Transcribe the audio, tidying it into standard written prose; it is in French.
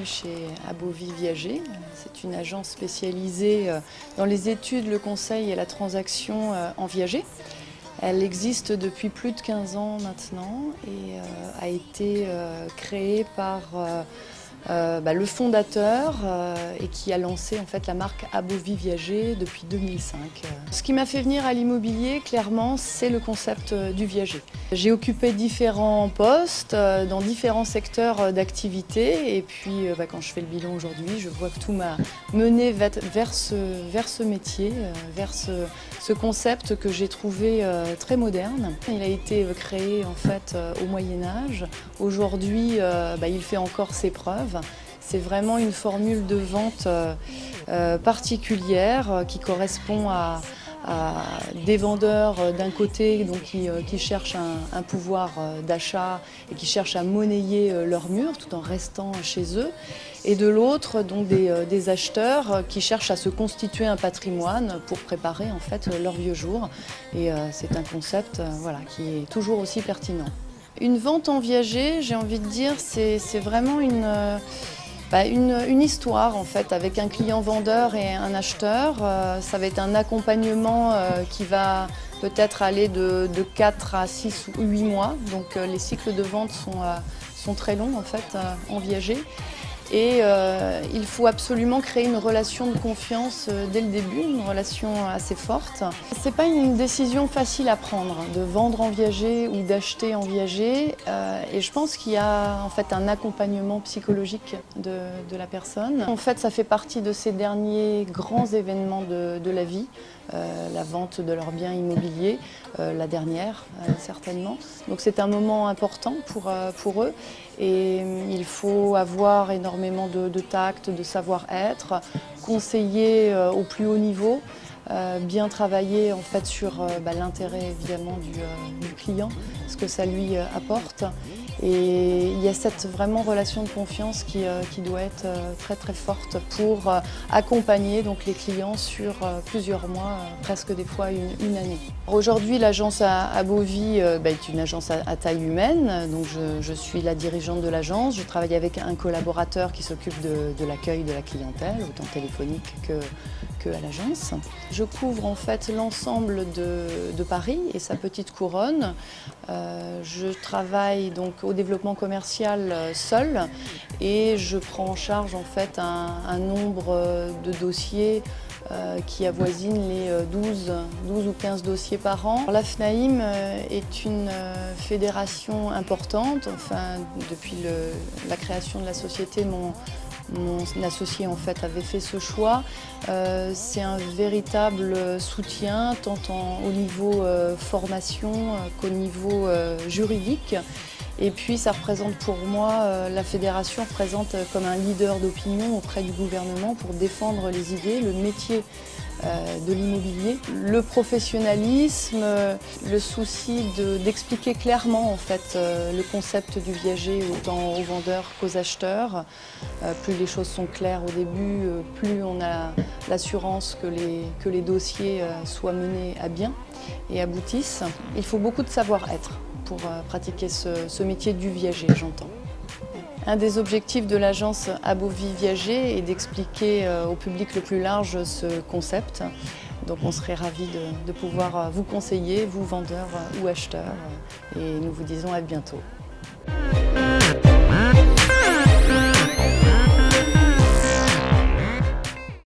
chez Abovi Viager. C'est une agence spécialisée dans les études, le conseil et la transaction en viager. Elle existe depuis plus de 15 ans maintenant et a été créée par le fondateur et qui a lancé en fait la marque Abovi Viager depuis 2005. Ce qui m'a fait venir à l'immobilier, clairement, c'est le concept du viager. J'ai occupé différents postes dans différents secteurs d'activité et puis quand je fais le bilan aujourd'hui, je vois que tout m'a mené vers ce métier, vers ce concept que j'ai trouvé très moderne. Il a été créé en fait au Moyen-Âge. Aujourd'hui, il fait encore ses preuves. C'est vraiment une formule de vente particulière qui correspond à des vendeurs d'un côté donc, qui cherchent un pouvoir d'achat et qui cherchent à monnayer leurs murs tout en restant chez eux. Et de l'autre, donc des acheteurs qui cherchent à se constituer un patrimoine pour préparer en fait leur vieux jour. Et c'est un concept qui est toujours aussi pertinent. Une vente en viager, j'ai envie de dire, c'est vraiment une histoire en fait avec un client vendeur et un acheteur. Ça va être un accompagnement qui va peut-être aller de 4 à 6 ou 8 mois. Donc les cycles de vente sont très longs en fait en viager. Et il faut absolument créer une relation de confiance dès le début, une relation assez forte. C'est pas une décision facile à prendre de vendre en viager ou d'acheter en viager. Et je pense qu'il y a en fait un accompagnement psychologique de la personne. En fait, ça fait partie de ces derniers grands événements de la vie. La vente de leurs biens immobiliers, la dernière certainement. Donc c'est un moment important pour eux et il faut avoir énormément de tact, de savoir-être, conseiller au plus haut niveau, bien travailler en fait sur l'intérêt évidemment du client, ce que ça lui apporte. Et il y a cette vraiment relation de confiance qui doit être très très forte pour accompagner donc les clients sur plusieurs mois, presque des fois une année. Aujourd'hui, l'agence Abovi est une agence à taille humaine, donc je suis la dirigeante de l'agence. Je travaille avec un collaborateur qui s'occupe de l'accueil de la clientèle, autant téléphonique que à l'agence. Je couvre en fait l'ensemble de Paris et sa petite couronne. Je travaille donc au développement commercial seul et je prends en charge en fait un nombre de dossiers qui avoisine les 12 ou 15 dossiers par an. La FNAIM est une fédération importante. Enfin, depuis la création de la société, mon associé en fait avait fait ce choix. C'est un véritable soutien tant au niveau formation qu'au niveau juridique. Et puis ça représente pour moi, la fédération représente comme un leader d'opinion auprès du gouvernement pour défendre les idées, le métier de l'immobilier, le professionnalisme, le souci d'expliquer clairement en fait le concept du viager autant aux vendeurs qu'aux acheteurs. Plus les choses sont claires au début, plus on a l'assurance que les dossiers soient menés à bien et aboutissent. Il faut beaucoup de savoir-être pour pratiquer ce métier du viager, j'entends. Un des objectifs de l'agence Abovi Viager est d'expliquer au public le plus large ce concept. Donc on serait ravis de pouvoir vous conseiller, vous vendeurs ou acheteurs. Et nous vous disons à bientôt.